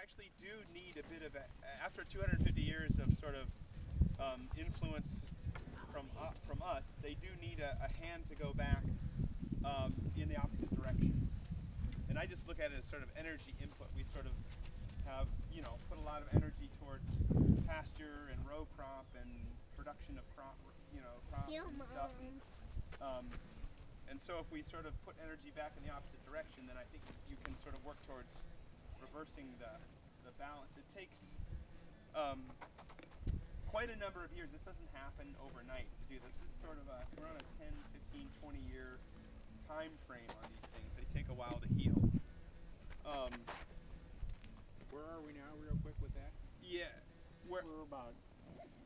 actually do need a bit of after 250 years of sort of influence from us, they do need a hand to go back in the opposite direction. And I just look at it as sort of energy input. We sort of have, you know, put a lot of energy towards pasture and row crop and production of crop, you know, crops and stuff. And so if we sort of put energy back in the opposite direction, then I think you can sort of work towards reversing the balance. It takes quite a number of years. This doesn't happen overnight to do this. This is sort of we're on a 10, 15, 20 year time frame on these things. They take a while to heal. Where are we now, real quick, with that? Yeah. We're about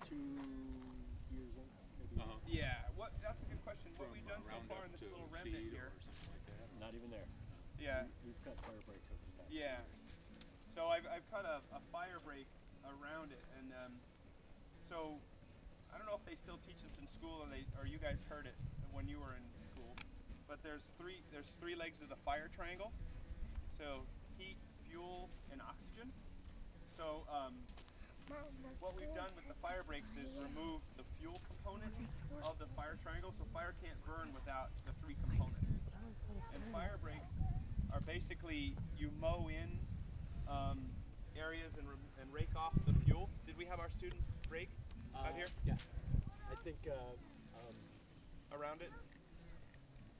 2 years in, maybe. Yeah, that's a good question. What we've done so far in this little remnant here. Or something like that. Not even there. Yeah. We've cut fire breaks over the past Yeah. years. So I've cut a fire break around it, and so I don't know if they still teach this in school, or you guys heard it when you were in school. But there's three legs of the fire triangle. So heat, fuel, and oxygen. So what we've done with the fire breaks is remove the fuel component of the fire triangle, so fire can't burn without the three components. And fire breaks are basically, you mow in areas and rake off the fuel. Did we have our students rake out here? Yeah. I think around it?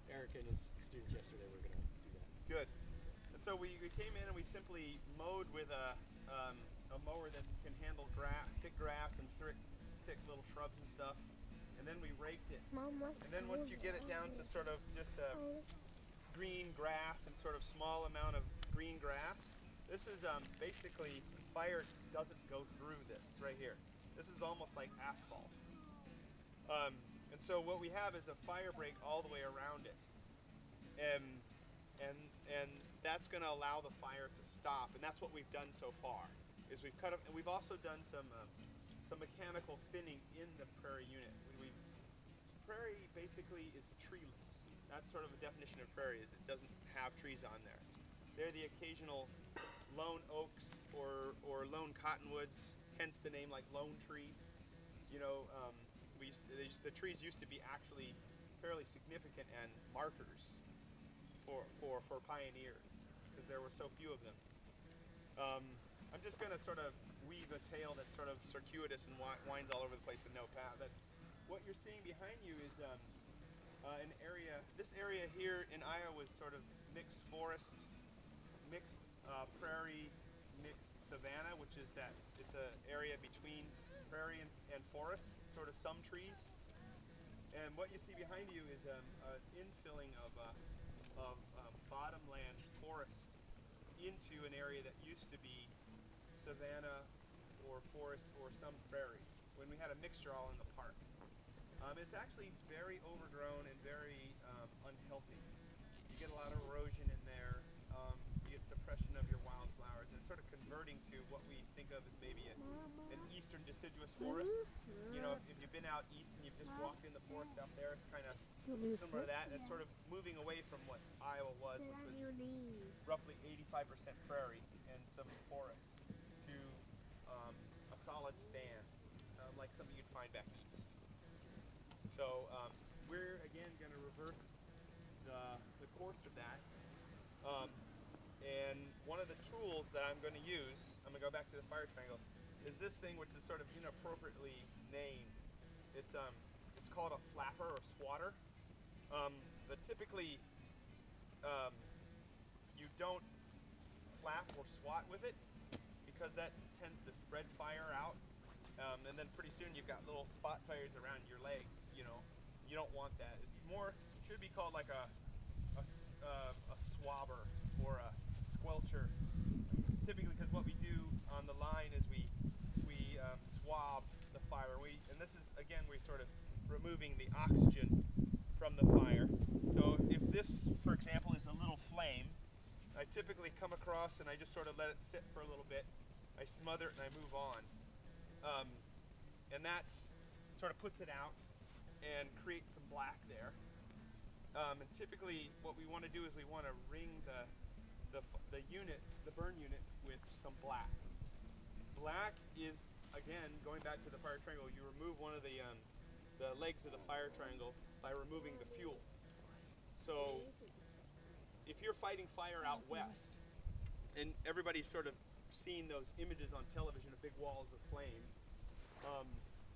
Eric and his students yesterday were going to do that. Good. And so we came in and we simply mowed with a mower that can handle thick grass and thick little shrubs and stuff. And then we raked it. Mom, and then once you get it down to sort of just a green grass and sort of small amount of green grass, this is basically, fire doesn't go through this right here. This is almost like asphalt. And so what we have is a fire break all the way around it. And that's going to allow the fire to stop. And that's what we've done so far, is we've cut up, and we've also done some mechanical thinning in the Prairie unit. Prairie basically is treeless. That's sort of a definition of Prairie, is it doesn't have trees on there. They're the occasional lone oaks or lone cottonwoods, hence the name like lone tree. You know, the trees used to be actually fairly significant and markers for pioneers, because there were so few of them. I'm just going to sort of weave a tale that's sort of circuitous and winds all over the place and no path. But what you're seeing behind you is an area. This area here in Iowa was sort of mixed forest, mixed prairie, mixed savanna, which is that it's an area between prairie and forest, sort of some trees. And what you see behind you is an infilling of bottomland forest into an area that used to be savanna or forest or some prairie, when we had a mixture all in the park. It's actually very overgrown and very unhealthy. You get a lot of erosion in there. You get suppression of your wildflowers, and it's sort of converting to what we think of as maybe an eastern deciduous forest. You know, if you've been out east and you've just walked in the forest out there, it's kind of similar to that, and it's sort of moving away from what Iowa was, which was roughly 85% prairie and some forest, to a solid stand, like something you'd find back east. So we're again going to reverse the course of that. And one of the tools that I'm going to use, I'm going to go back to the fire triangle, is this thing, which is sort of inappropriately named. It's called a flapper or swatter. But typically you don't flap or swat with it, because that tends to spread fire out. And then pretty soon you've got little spot fires around your legs. You know, you don't want that. It's more, it should be called like a swabber or a squelcher. Typically, because what we do on the line is we swab the fire. And this is, again, we're sort of removing the oxygen from the fire. So if this, for example, is a little flame, I typically come across and I just sort of let it sit for a little bit. I smother it and I move on. And that's sort of puts it out and creates some black there. And typically what we want to do is we want to ring the unit, the burn unit, with some some black. Black is, again, going back to the fire triangle, you remove one of the legs of the fire triangle by removing the fuel. So if you're fighting fire out west, and everybody's sort of seen those images on television of big walls of flame,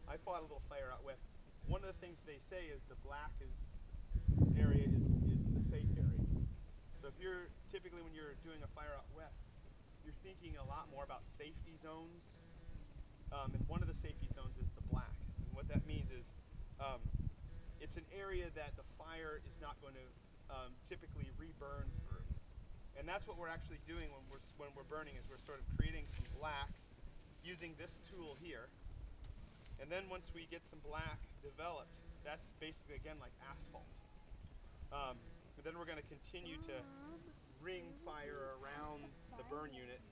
I fought a little fire out west. One of the things they say is the black area is the safe area. So if you're typically when you're doing a fire out west, you're thinking a lot more about safety zones, and one of the safety zones is the black. And what that means is it's an area that the fire is not going to typically reburn through, and that's what we're actually doing when we're burning. Is we're sort of creating some black using this tool here, and then once we get some black developed, that's basically again like asphalt. And then we're going to continue to ring fire around the burn unit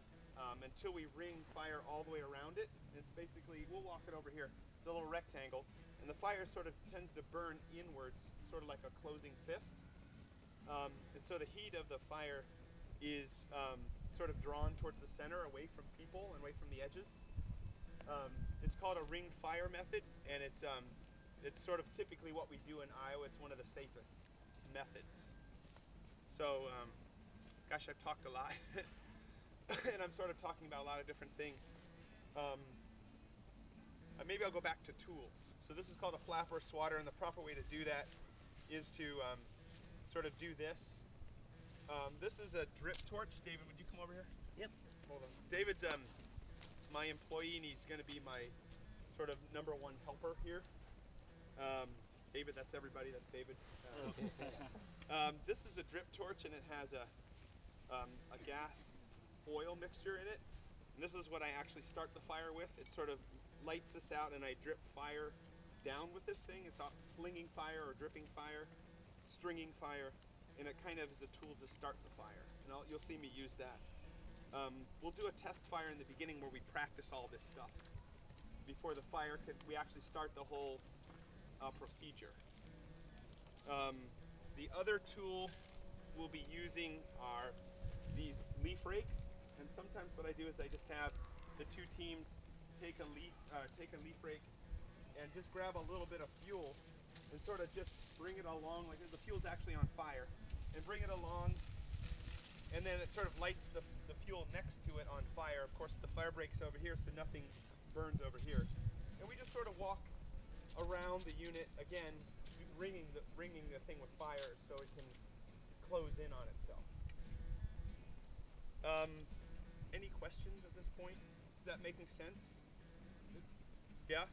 until we ring fire all the way around it. And it's basically, we'll walk it over here. It's a little rectangle, and the fire sort of tends to burn inwards, sort of like a closing fist. And so the heat of the fire is sort of drawn towards the center, away from people and away from the edges. It's called a ring fire method, and it's sort of typically what we do in Iowa. It's one of the safest methods. So, gosh, I've talked a lot, and I'm sort of talking about a lot of different things. Maybe I'll go back to tools. So this is called a flapper swatter, and the proper way to do that is to sort of do this. This is a drip torch. David, would you come over here? Yep. Hold on. David's my employee, and he's going to be my sort of #1 helper here. David, that's everybody. That's David. This is a drip torch, and it has a gas oil mixture in it. And this is what I actually start the fire with. It sort of lights this out, and I drip fire down with this thing. It's slinging fire or dripping fire, stringing fire, and it kind of is a tool to start the fire. And you'll see me use that. We'll do a test fire in the beginning where we practice all this stuff before the fire we actually start the whole procedure. The other tool we'll be using are these leaf rakes, and sometimes what I do is I just have the two teams take a leaf rake and just grab a little bit of fuel and sort of just bring it along, like the fuel's actually on fire, and bring it along, and then it sort of lights the fuel next to it on fire. Of course, the fire breaks over here, so nothing burns over here. And we just sort of walk around the unit, again, ringing the thing with fire so it can close in on itself. Any questions at this point? Is that making sense? Yeah?